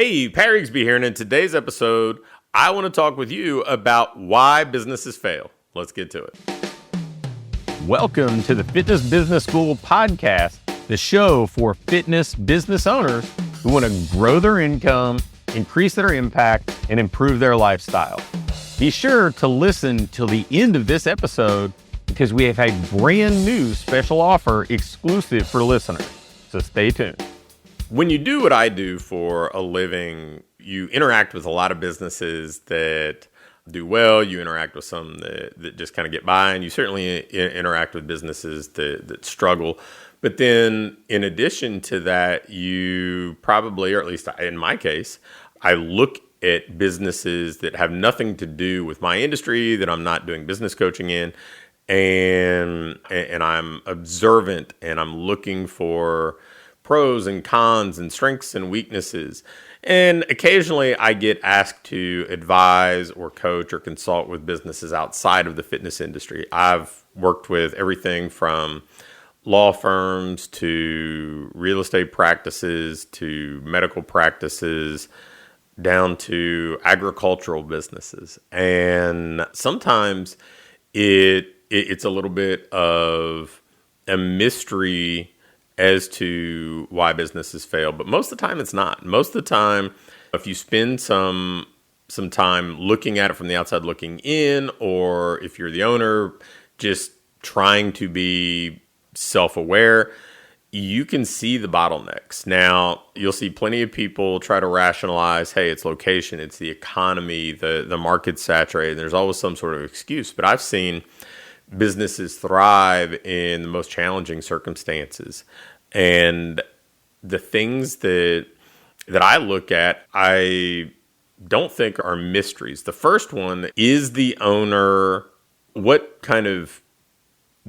Hey, Pat Rigsby here, and in today's episode, I want to talk with you about why businesses fail. Let's get to it. Welcome to the Fitness Business School podcast, the show for fitness business owners who want to grow their income, increase their impact, and improve their lifestyle. Be sure to listen till the end of this episode because we have a brand new special offer exclusive for listeners. So stay tuned. When you do what I do for a living, you interact with a lot of businesses that do well. You interact with some that just kind of get by, and you certainly interact with businesses that struggle. But then in addition to that, you probably, or at least in my case, I look at businesses that have nothing to do with my industry, that I'm not doing business coaching in, and I'm observant and I'm looking for pros and cons and strengths and weaknesses. And occasionally I get asked to advise or coach or consult with businesses outside of the fitness industry. I've worked with everything from law firms to real estate practices to medical practices down to agricultural businesses. And sometimes it's a little bit of a mystery as to why businesses fail. But most of the time it's not. Most of the time, if you spend some time looking at it from the outside looking in, or if you're the owner just trying to be self-aware, you can see the bottlenecks. Now, you'll see plenty of people try to rationalize, hey, it's location, it's the economy, the market's saturated. There's always some sort of excuse. But I've seen businesses thrive in the most challenging circumstances. And the things that I look at, I don't think are mysteries. The first one is the owner. What kind of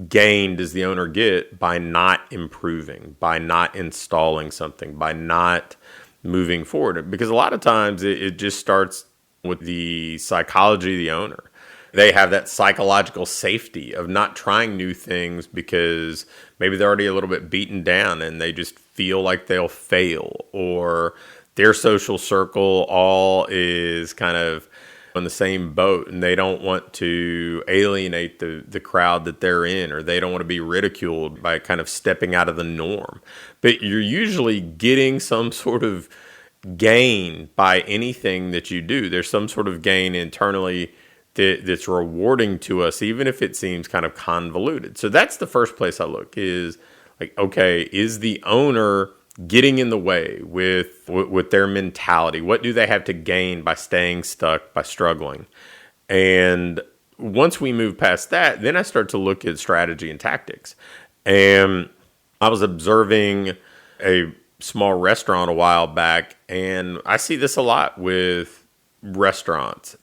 gain does the owner get by not improving, by not installing something, by not moving forward? Because a lot of times it just starts with the psychology of the owner. They have that psychological safety of not trying new things because maybe they're already a little bit beaten down and they just feel like they'll fail, or their social circle all is kind of on the same boat and they don't want to alienate the crowd that they're in, or they don't want to be ridiculed by kind of stepping out of the norm. But you're usually getting some sort of gain by anything that you do. There's some sort of gain internally that's rewarding to us, even if it seems kind of convoluted. So that's the first place I look, is like, okay, is the owner getting in the way with their mentality? What do they have to gain by staying stuck, by struggling? And once we move past that, then I start to look at strategy and tactics. And I was observing a small restaurant a while back, and I see this a lot with restaurants.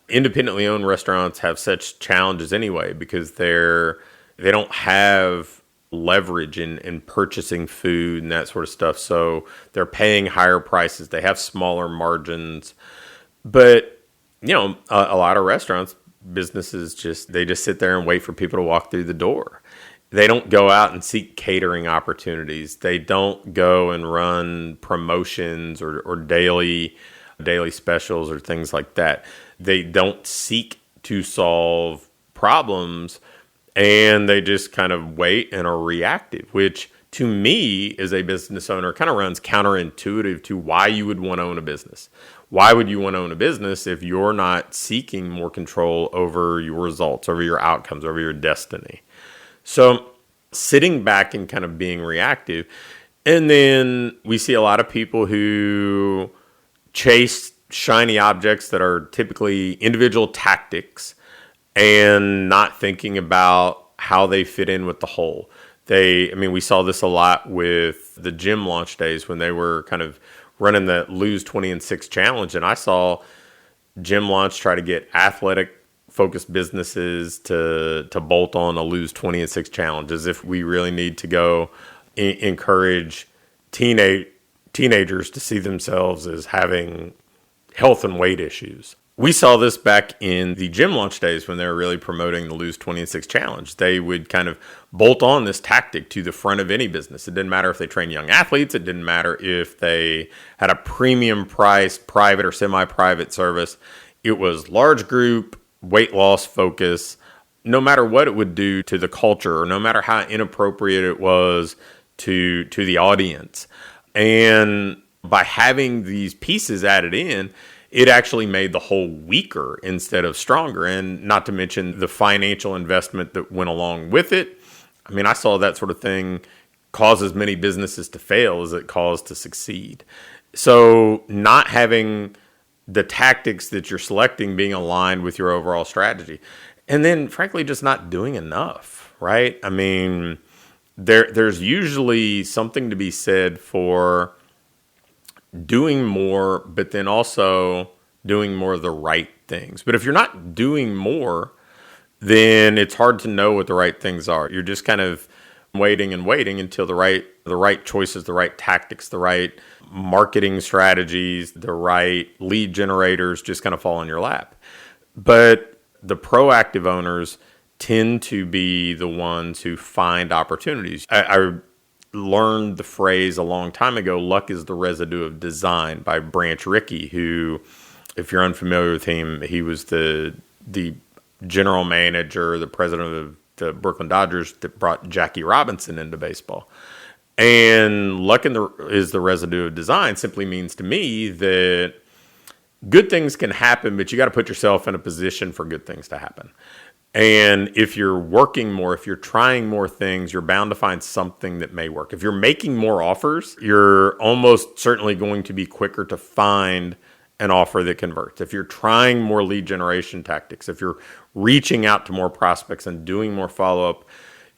Independently owned restaurants have such challenges anyway because they don't have leverage in purchasing food and that sort of stuff. So they're paying higher prices. They have smaller margins. But, a lot of restaurants, businesses just sit there and wait for people to walk through the door. They don't go out and seek catering opportunities. They don't go and run promotions or daily specials or things like that. They don't seek to solve problems, and they just kind of wait and are reactive, which to me as a business owner kind of runs counterintuitive to why you would want to own a business. Why would you want to own a business if you're not seeking more control over your results, over your outcomes, over your destiny? So sitting back and kind of being reactive. And then we see a lot of people who chase shiny objects that are typically individual tactics and not thinking about how they fit in with the whole. We saw this a lot with the gym launch days when they were kind of running the Lose 20 in 6 challenge. And I saw gym launch try to get athletic focused businesses to bolt on a Lose 20 in 6 challenge, as if we really need to go encourage teenagers to see themselves as having health and weight issues. We saw this back in the gym launch days when they were really promoting the Lose 26 Challenge. They would kind of bolt on this tactic to the front of any business. It didn't matter if they trained young athletes. It didn't matter if they had a premium priced private or semi-private service. It was large group, weight loss focus. No matter what it would do to the culture, or no matter how inappropriate it was to the audience. And by having these pieces added in, it actually made the whole weaker instead of stronger. And not to mention the financial investment that went along with it. I mean, I saw that sort of thing cause as many businesses to fail as it caused to succeed. So not having the tactics that you're selecting being aligned with your overall strategy. And then, frankly, just not doing enough, right? I mean, there's usually something to be said for doing more, but then also doing more of the right things. But if you're not doing more, then it's hard to know what the right things are. You're just kind of waiting until the right choices, the right tactics, the right marketing strategies, the right lead generators just kind of fall in your lap. But the proactive owners tend to be the ones who find opportunities. I learned the phrase a long time ago, luck is the residue of design, by Branch Rickey, who, if you're unfamiliar with him, he was the general manager, the president of the Brooklyn Dodgers that brought Jackie Robinson into baseball. And luck is the residue of design simply means to me that good things can happen, but you got to put yourself in a position for good things to happen. And if you're working more, if you're trying more things, you're bound to find something that may work. If you're making more offers, you're almost certainly going to be quicker to find an offer that converts. If you're trying more lead generation tactics, if you're reaching out to more prospects and doing more follow-up,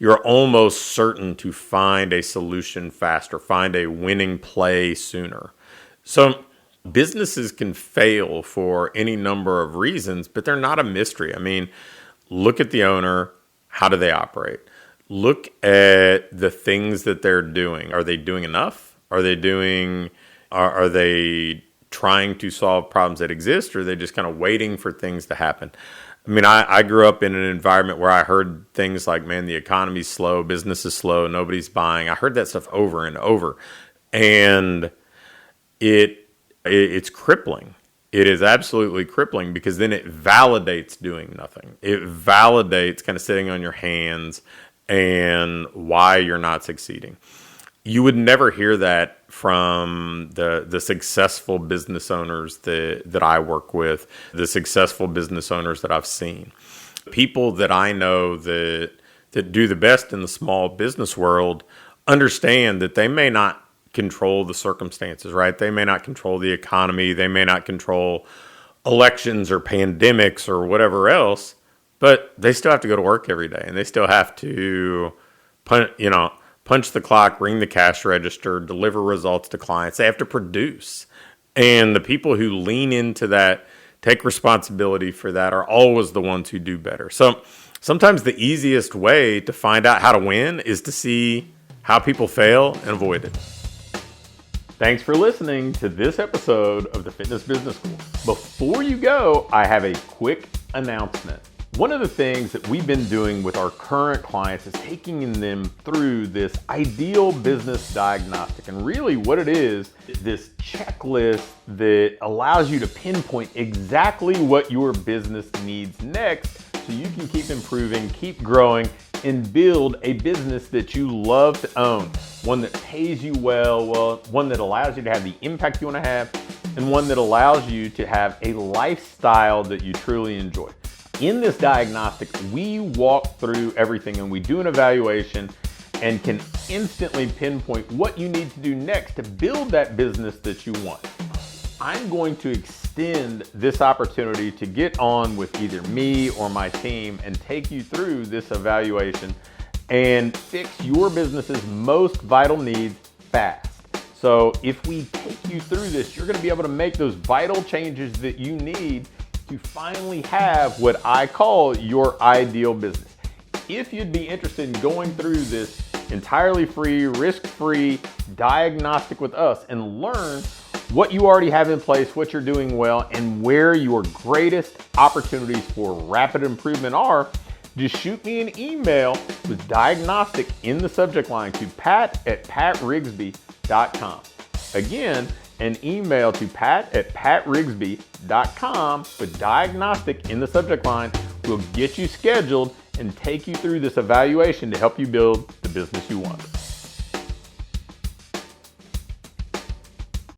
you're almost certain to find a solution faster, find a winning play sooner. So businesses can fail for any number of reasons, but they're not a mystery. I mean, look at the owner. How do they operate? Look at the things that they're doing. Are they doing enough? Are they trying to solve problems that exist, or are they just kind of waiting for things to happen? I mean, I grew up in an environment where I heard things like, man, the economy's slow, business is slow, nobody's buying. I heard that stuff over and over. And it's crippling. It is absolutely crippling, because then it validates doing nothing. It validates kind of sitting on your hands and why you're not succeeding. You would never hear that from the successful business owners that I work with, the successful business owners that I've seen. People that I know that do the best in the small business world understand that they may not control the circumstances, right? They may not control the economy. They may not control elections or pandemics or whatever else, but they still have to go to work every day, and they still have to punch the clock, ring the cash register, deliver results to clients. They have to produce. And the people who lean into that, take responsibility for that, are always the ones who do better. So sometimes the easiest way to find out how to win is to see how people fail and avoid it. Thanks for listening to this episode of the Fitness Business School. Before you go, I have a quick announcement. One of the things that we've been doing with our current clients is taking them through this ideal business diagnostic. And really what it is this checklist that allows you to pinpoint exactly what your business needs next, so you can keep improving, keep growing, and build a business that you love to own. One that pays you well, one that allows you to have the impact you want to have, and one that allows you to have a lifestyle that you truly enjoy. In this diagnostic, we walk through everything, and we do an evaluation and can instantly pinpoint what you need to do next to build that business that you want. I'm going to extend this opportunity to get on with either me or my team and take you through this evaluation and fix your business's most vital needs fast. So if we take you through this, you're going to be able to make those vital changes that you need to finally have what I call your ideal business. If you'd be interested in going through this entirely free, risk-free diagnostic with us and learn what you already have in place, what you're doing well, and where your greatest opportunities for rapid improvement are, just shoot me an email with diagnostic in the subject line to pat@patrigsby.com. Again, an email to pat@patrigsby.com with diagnostic in the subject line will get you scheduled and take you through this evaluation to help you build the business you want.